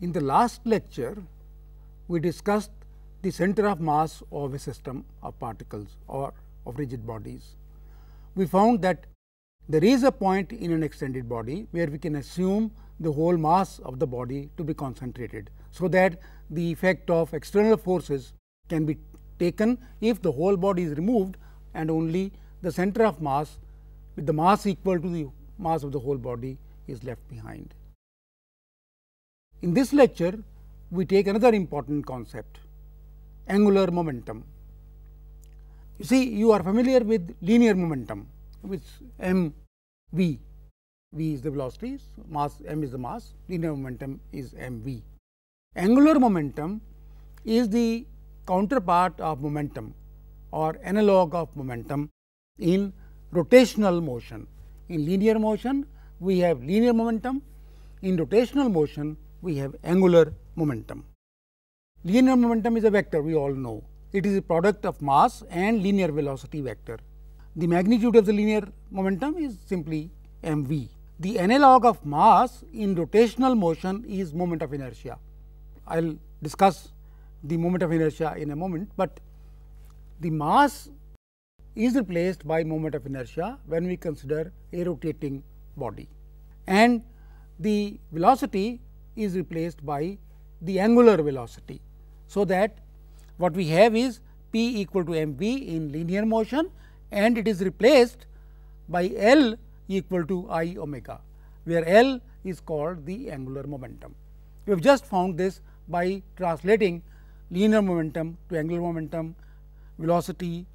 In the last lecture, we discussed the center of mass of a system of particles or of rigid bodies. We found that there is a point in an extended body where we can assume the whole mass of the body to be concentrated, so that the effect of external forces can be taken if the whole body is removed and only the center of mass with the mass equal to the mass of the whole body is left behind. In this lecture, we take another important concept, angular momentum. You see, you are familiar with linear momentum, which m v. V is the velocity, mass m is the mass, linear momentum is m v. Angular momentum is the counterpart of momentum or analog of momentum in rotational motion. In linear motion, we have linear momentum. In rotational motion, we have angular momentum. Linear momentum is a vector, we all know. It is a product of mass and linear velocity vector. The magnitude of the linear momentum is simply m v. The analog of mass in rotational motion is moment of inertia. I will discuss the moment of inertia in a moment, but the mass is replaced by moment of inertia when we consider a rotating body, and the velocity is replaced by the angular velocity. So, that what we have is p equal to m v in linear motion, and it is replaced by L equal to I omega, where L is called the angular momentum. We have just found this by translating linear momentum to angular momentum, velocity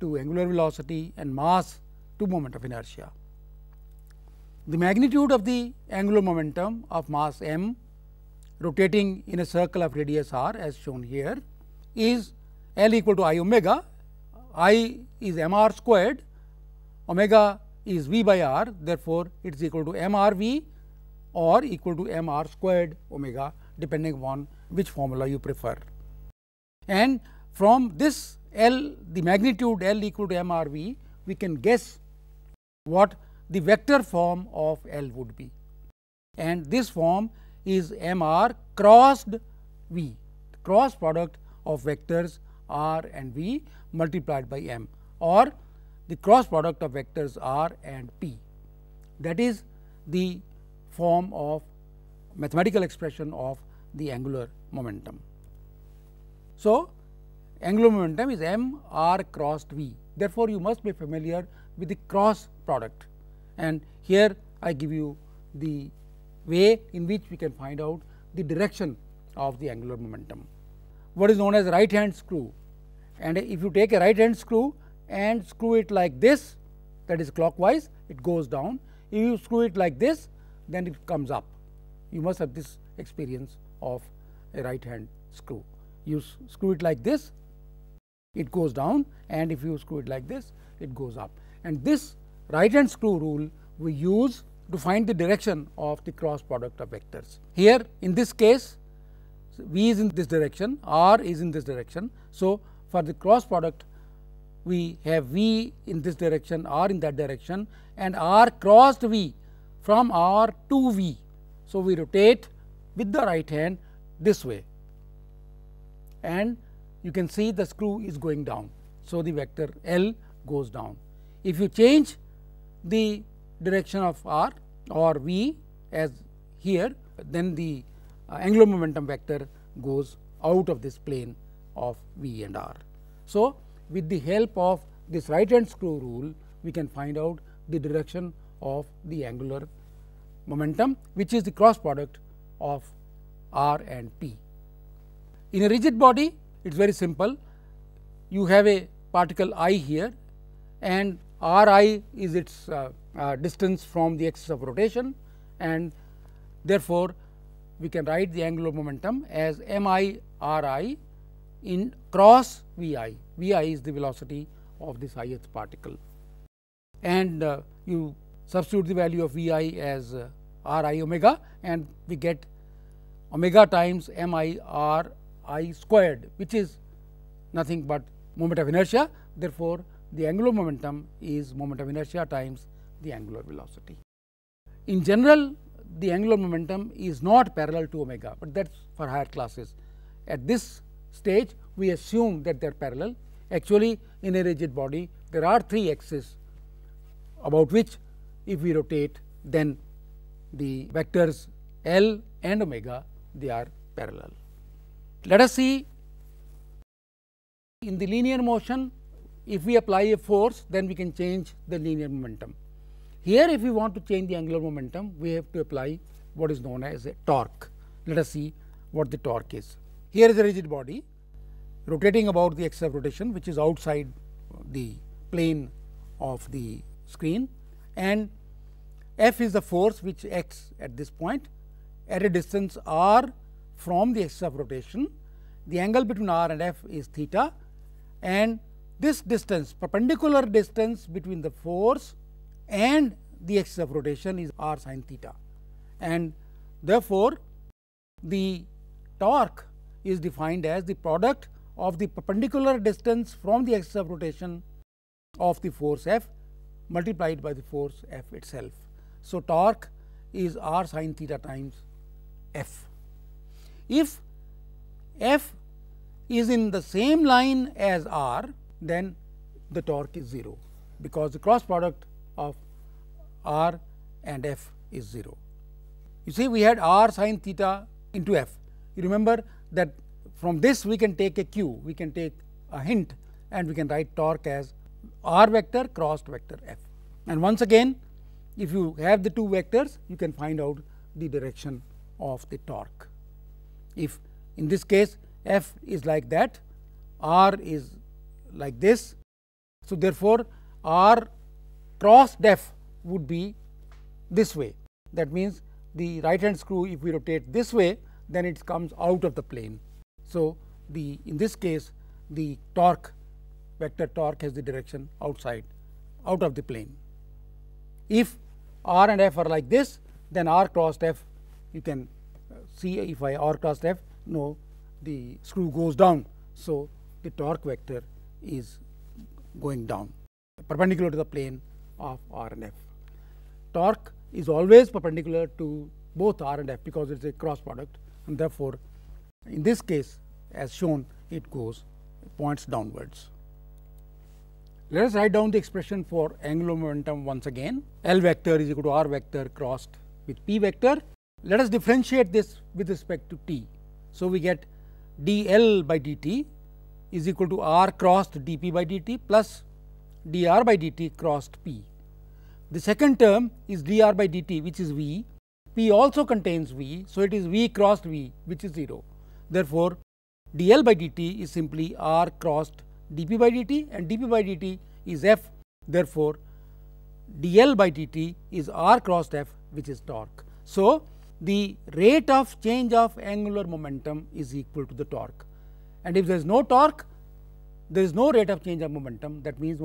to angular velocity, and mass to moment of inertia. The magnitude of the angular momentum of mass m rotating in a circle of radius r, as shown here, is L equal to I omega. I is m r squared, omega is v by r, therefore, it is equal to m r v or equal to m r squared omega, depending upon which formula you prefer. And from this L, the magnitude L equal to m r v, we can guess what the vector form of L would be, and this form is m r crossed v, the cross product of vectors r and v multiplied by m, or the cross product of vectors r and p. That is the form of mathematical expression of the angular momentum. So, angular momentum is m r crossed v. Therefore, you must be familiar with the cross product, and here I give you the way in which we can find out the direction of the angular momentum. What is known as right hand screw, and if you take a right hand screw and screw it like this, that is clockwise, it goes down. If you screw it like this, then it comes up. You must have this experience of a right hand screw. You screw it like this, it goes down, and if you screw it like this, it goes up. And this right hand screw rule we use to find the direction of the cross product of vectors. Here in this case, v is in this direction, r is in this direction. So, for the cross product, we have v in this direction, r in that direction, and r crossed v from r to v. So, we rotate with the right hand this way, and you can see the screw is going down. So, the vector L goes down. If you change the direction of r or v as here, then the angular momentum vector goes out of this plane of v and r. So, with the help of this right hand screw rule, we can find out the direction of the angular momentum, which is the cross product of r and p. In a rigid body, it is very simple. You have a particle I here, and r I is its distance from the axis of rotation, and therefore, we can write the angular momentum as m I r I in cross v I. V I is the velocity of this ith particle, and you substitute the value of v I as r I omega, and we get omega times m I r I squared, which is nothing but moment of inertia. Therefore, the angular momentum is moment of inertia times the angular velocity. In general, the angular momentum is not parallel to omega, but that is for higher classes. At this stage, we assume that they are parallel. Actually, in a rigid body, there are 3 axes about which, if we rotate, then the vectors L and omega, they are parallel. Let us see, in the linear motion, if we apply a force, then we can change the linear momentum. Here, if we want to change the angular momentum, we have to apply what is known as a torque. Let us see what the torque is. Here is a rigid body rotating about the axis of rotation, which is outside the plane of the screen, and F is the force which acts at this point at a distance r from the axis of rotation. The angle between r and F is theta, and this distance, perpendicular distance between the force and the axis of rotation, is r sin theta, and therefore, the torque is defined as the product of the perpendicular distance from the axis of rotation of the force F multiplied by the force F itself. So, torque is r sin theta times F. If F is in the same line as r, then the torque is 0, because the cross product of r and F is 0. You see, we had r sin theta into F. You remember that from this we can take a cue, we can take a hint, and we can write torque as r vector crossed vector F. And once again, if you have the 2 vectors, you can find out the direction of the torque. If in this case F is like that, r is like this. So, therefore, r crossed F would be this way. That means, the right hand screw, if we rotate this way, then it comes out of the plane. So, in this case, the torque, vector torque, has the direction outside, out of the plane. If r and F are like this, then r crossed F, you can see, if I r crossed F, no, the screw goes down. So, the torque vector is going down perpendicular to the plane of r and F. Torque is always perpendicular to both r and F, because it is a cross product, and therefore, in this case, as shown, it points downwards. Let us write down the expression for angular momentum once again. L vector is equal to r vector crossed with p vector. Let us differentiate this with respect to t. So, we get dl by dt is equal to r crossed dp by dt plus dr by dt crossed p. The second term is dr by dt, which is v. P also contains v. So, it is v crossed v, which is 0. Therefore, dl by dt is simply r crossed dp by dt, and dp by dt is F. Therefore, dl by dt is r crossed F, which is torque. So, the rate of change of angular momentum is equal to the torque, and if there is no torque, there is no rate of change of momentum. That means,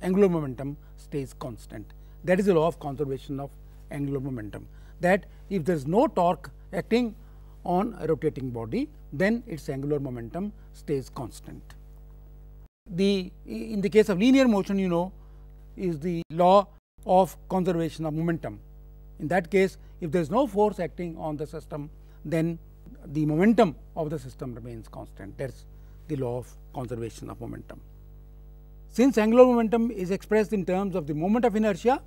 angular momentum stays constant. That is the law of conservation of angular momentum, that if there is no torque acting on a rotating body, then its angular momentum stays constant. In the case of linear motion, you know, is the law of conservation of momentum. In that case, if there is no force acting on the system, then the momentum of the system remains constant. That is the law of conservation of momentum. Since angular momentum is expressed in terms of the moment of inertia,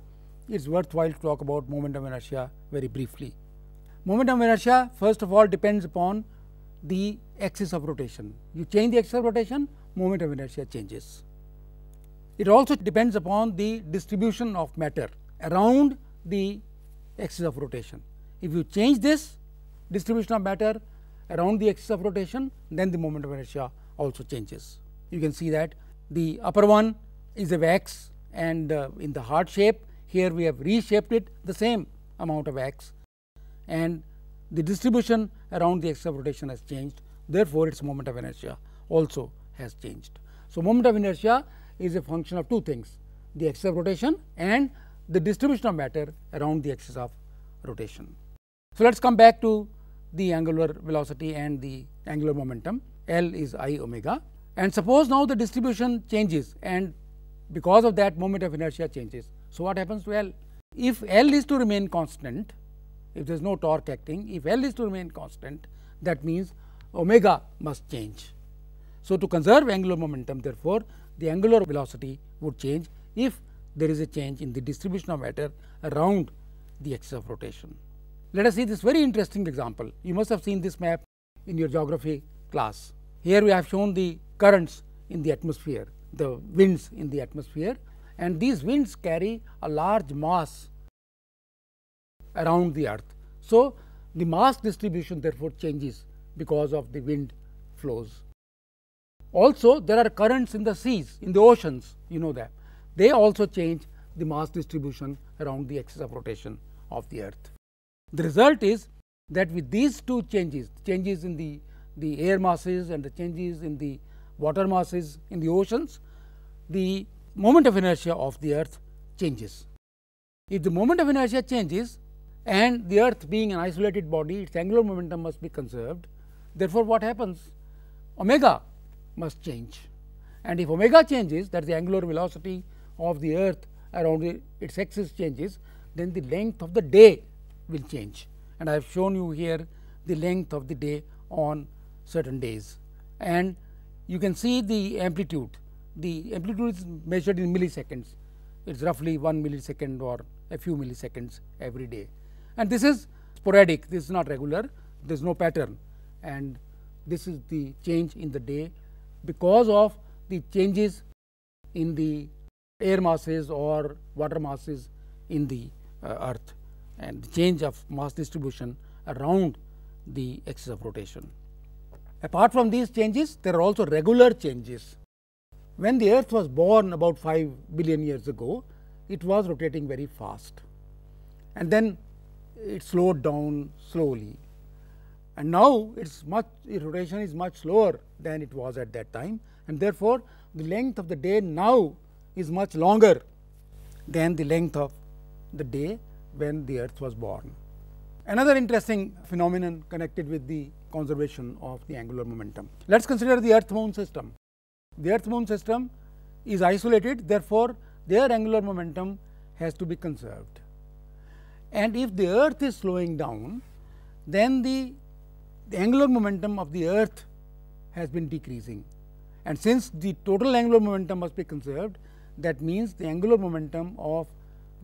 it is worthwhile to talk about moment of inertia very briefly. Moment of inertia, first of all, depends upon the axis of rotation. You change the axis of rotation, moment of inertia changes. It also depends upon the distribution of matter around the axis of rotation. If you change this distribution of matter around the axis of rotation, then the moment of inertia also changes. You can see that the upper one is a wax, and in the heart shape, here we have reshaped it the same amount of wax, and the distribution around the axis of rotation has changed. Therefore, its moment of inertia also has changed. So, moment of inertia is a function of 2 things, the axis of rotation and the distribution of matter around the axis of rotation. So, let us come back to the angular velocity and the angular momentum. L is I omega. And suppose now the distribution changes, and because of that moment of inertia changes. So, what happens to L? If L is to remain constant, if there is no torque acting, if L is to remain constant, that means omega must change. So, to conserve angular momentum, therefore, the angular velocity would change if there is a change in the distribution of matter around the axis of rotation. Let us see this very interesting example. You must have seen this map in your geography class. Here we have shown the currents in the atmosphere, the winds in the atmosphere, and these winds carry a large mass around the earth. So, the mass distribution therefore changes because of the wind flows. Also, there are currents in the seas, in the oceans, you know that. They also change the mass distribution around the axis of rotation of the earth. The result is that with these two changes, changes in the air masses and the changes in the water masses in the oceans, the moment of inertia of the earth changes. If the moment of inertia changes and the earth being an isolated body, its angular momentum must be conserved. Therefore, what happens? Omega must change, and if omega changes, that is the angular velocity of the earth around its axis changes, then the length of the day will change. And I have shown you here the length of the day on certain days, and you can see the amplitude. The amplitude is measured in milliseconds. It is roughly 1 millisecond or a few milliseconds every day, and this is sporadic, this is not regular, there is no pattern, and this is the change in the day because of the changes in the air masses or water masses in the earth, and the change of mass distribution around the axis of rotation. Apart from these changes, there are also regular changes. When the earth was born about 5 billion years ago, it was rotating very fast, and then it slowed down slowly, and now its rotation is much slower than it was at that time, and therefore, the length of the day now is much longer than the length of the day when the earth was born. Another interesting phenomenon connected with the conservation of the angular momentum. Let us consider the earth moon system. The earth moon system is isolated, therefore, their angular momentum has to be conserved. And if the earth is slowing down, then the angular momentum of the earth has been decreasing, and since the total angular momentum must be conserved, that means the angular momentum of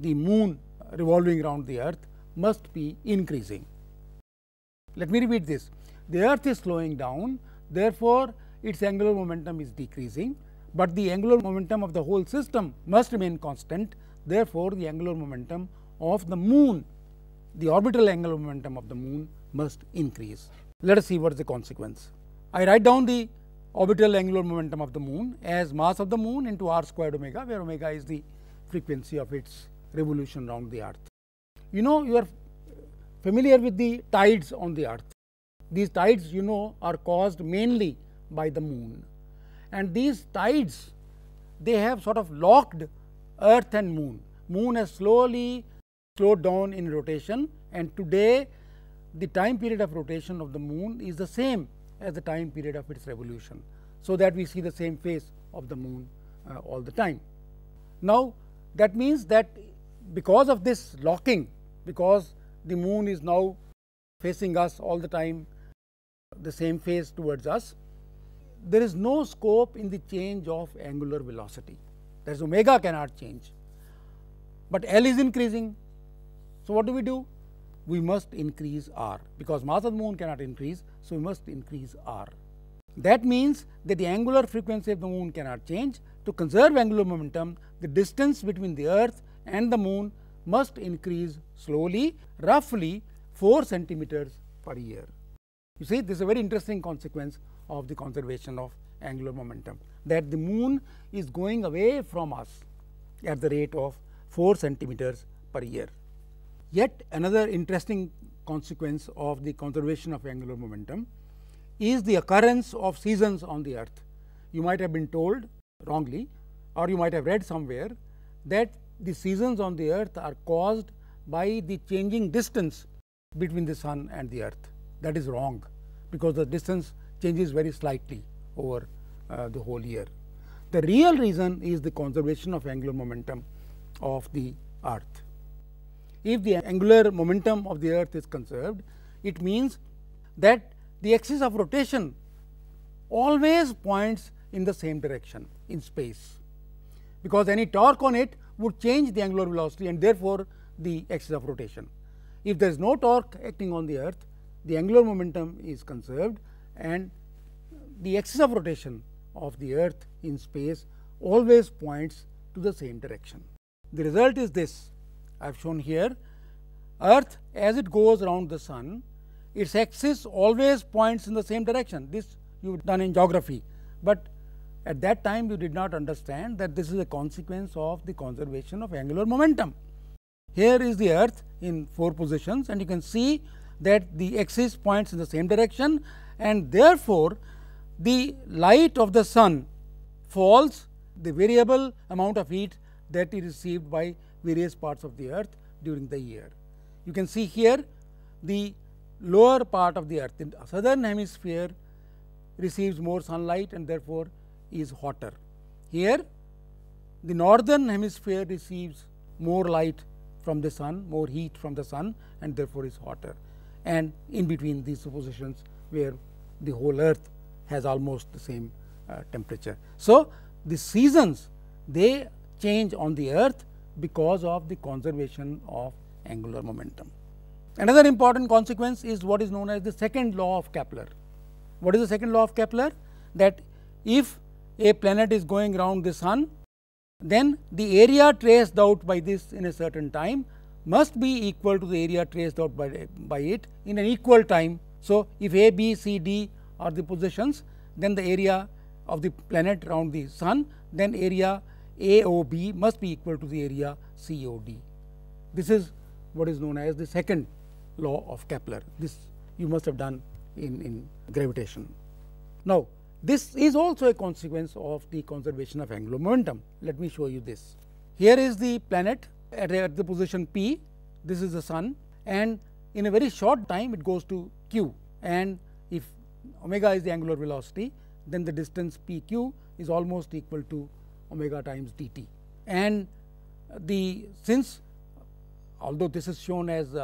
the moon revolving around the earth must be increasing. Let me repeat this. The earth is slowing down, therefore, its angular momentum is decreasing, but the angular momentum of the whole system must remain constant. Therefore, the angular momentum of the moon, the orbital angular momentum of the moon must increase. Let us see what is the consequence. I write down the orbital angular momentum of the moon as mass of the moon into r squared omega, where omega is the frequency of its revolution around the earth. You know, you are familiar with the tides on the earth. These tides, you know, are caused mainly by the moon, and these tides, they have sort of locked earth and moon. Moon has slowly slowed down in rotation, and today the time period of rotation of the moon is the same as the time period of its revolution, so that we see the same face of the moon all the time. Now, that means that because of this locking, because the moon is now facing us all the time, the same face towards us, there is no scope in the change of angular velocity. That is, omega cannot change, but L is increasing. So, what do? We must increase r, because mass of the moon cannot increase. So, we must increase r. That means that the angular frequency of the moon cannot change. To conserve angular momentum, the distance between the earth and the moon must increase slowly, roughly 4 centimeters per year. You see, this is a very interesting consequence of the conservation of angular momentum, that the moon is going away from us at the rate of 4 centimeters per year. Yet another interesting consequence of the conservation of angular momentum is the occurrence of seasons on the earth. You might have been told wrongly, or you might have read somewhere, that the seasons on the earth are caused by the changing distance between the sun and the earth. That is wrong, because the distance changes very slightly over the whole year. The real reason is the conservation of angular momentum of the earth. If the angular momentum of the earth is conserved, it means that the axis of rotation always points in the same direction in space, because any torque on it would change the angular velocity and therefore the axis of rotation. If there is no torque acting on the earth, the angular momentum is conserved and the axis of rotation of the earth in space always points to the same direction. The result is this, I have shown here. Earth, as it goes around the sun, its axis always points in the same direction. This you have done in geography, but at that time you did not understand that this is a consequence of the conservation of angular momentum. Here is the earth in 4 positions, and you can see that the axis points in the same direction, and therefore the light of the sun falls the variable amount of heat that is received by various parts of the earth during the year. You can see here the lower part of the earth in the southern hemisphere receives more sunlight and therefore is hotter. Here the northern hemisphere receives more light from the sun, more heat from the sun, and therefore is hotter, and in between these two positions where the whole earth has almost the same temperature. So, the seasons they change on the earth because of the conservation of angular momentum. Another important consequence is what is known as the second law of Kepler. What is the second law of Kepler? That if a planet is going around the sun, then the area traced out by this in a certain time must be equal to the area traced out by it in an equal time. So, if A, B, C, D are the positions, then the area of the planet around the sun, then area AOB must be equal to the area COD. This is what is known as the second law of Kepler. This you must have done in gravitation. Now, this is also a consequence of the conservation of angular momentum. Let me show you this. Here is the planet at the position P, this is the sun, and in a very short time it goes to Q, and if omega is the angular velocity, then the distance PQ is almost equal to omega times dt. And since although this is shown as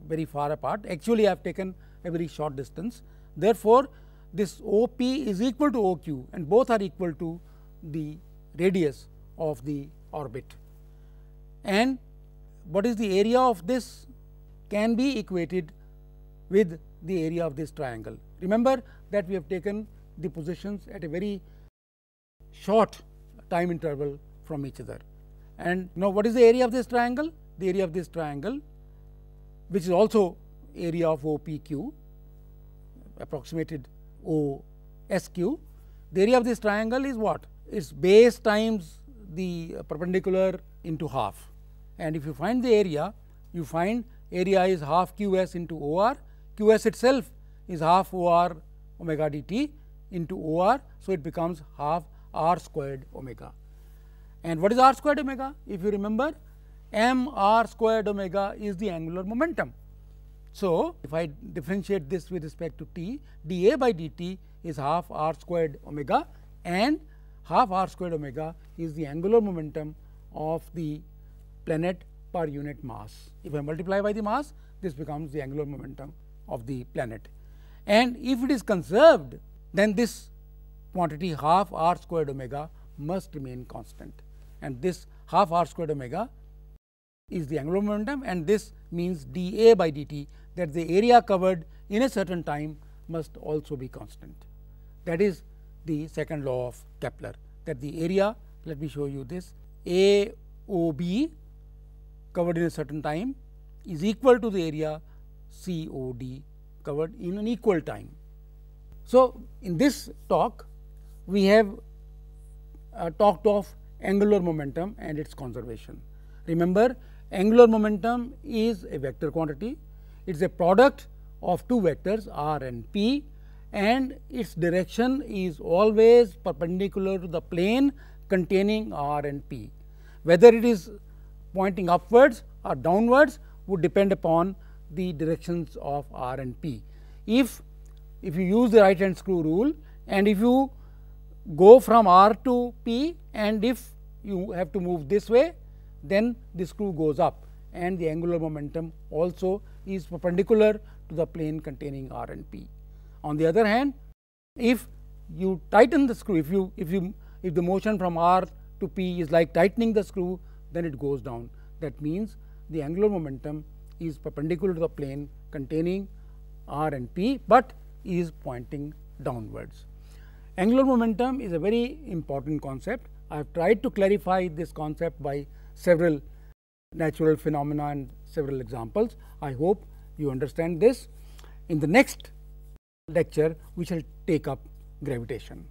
very far apart, actually I have taken a very short distance. Therefore, this OP is equal to OQ and both are equal to the radius of the orbit. And what is the area of this can be equated with the area of this triangle. Remember that we have taken the positions at a very short time interval from each other. And now, what is the area of this triangle? The area of this triangle, which is also area of OPQ, approximated OSQ. The area of this triangle is what? Its base times the perpendicular into half. And if you find the area, you find area is half QS into OR. QS itself is half OR omega dt into OR. So, it becomes half R squared omega. And what is R squared omega? If you remember, m R squared omega is the angular momentum. So, if I differentiate this with respect to t, dA by dt is half R squared omega, and half R squared omega is the angular momentum of the planet per unit mass. If I multiply by the mass, this becomes the angular momentum of the planet. And if it is conserved, then this quantity half R squared omega must remain constant, and this half R squared omega is the angular momentum, and this means dA by dt, that the area covered in a certain time must also be constant. That is the second law of Kepler, that the area, let me show you this, AOB covered in a certain time is equal to the area COD covered in an equal time. So, in this talk we have talked of angular momentum and its conservation. Remember, angular momentum is a vector quantity. It is a product of two vectors r and p, and its direction is always perpendicular to the plane containing r and p. Whether it is pointing upwards or downwards would depend upon the directions of r and p. If you use the right hand screw rule, and if you go from R to P, and if you have to move this way, then the screw goes up, and the angular momentum also is perpendicular to the plane containing R and P. On the other hand, if you tighten the screw, if the motion from R to P is like tightening the screw, then it goes down. That means the angular momentum is perpendicular to the plane containing R and P, but is pointing downwards. Angular momentum is a very important concept. I have tried to clarify this concept by several natural phenomena and several examples. I hope you understand this. In the next lecture, we shall take up gravitation.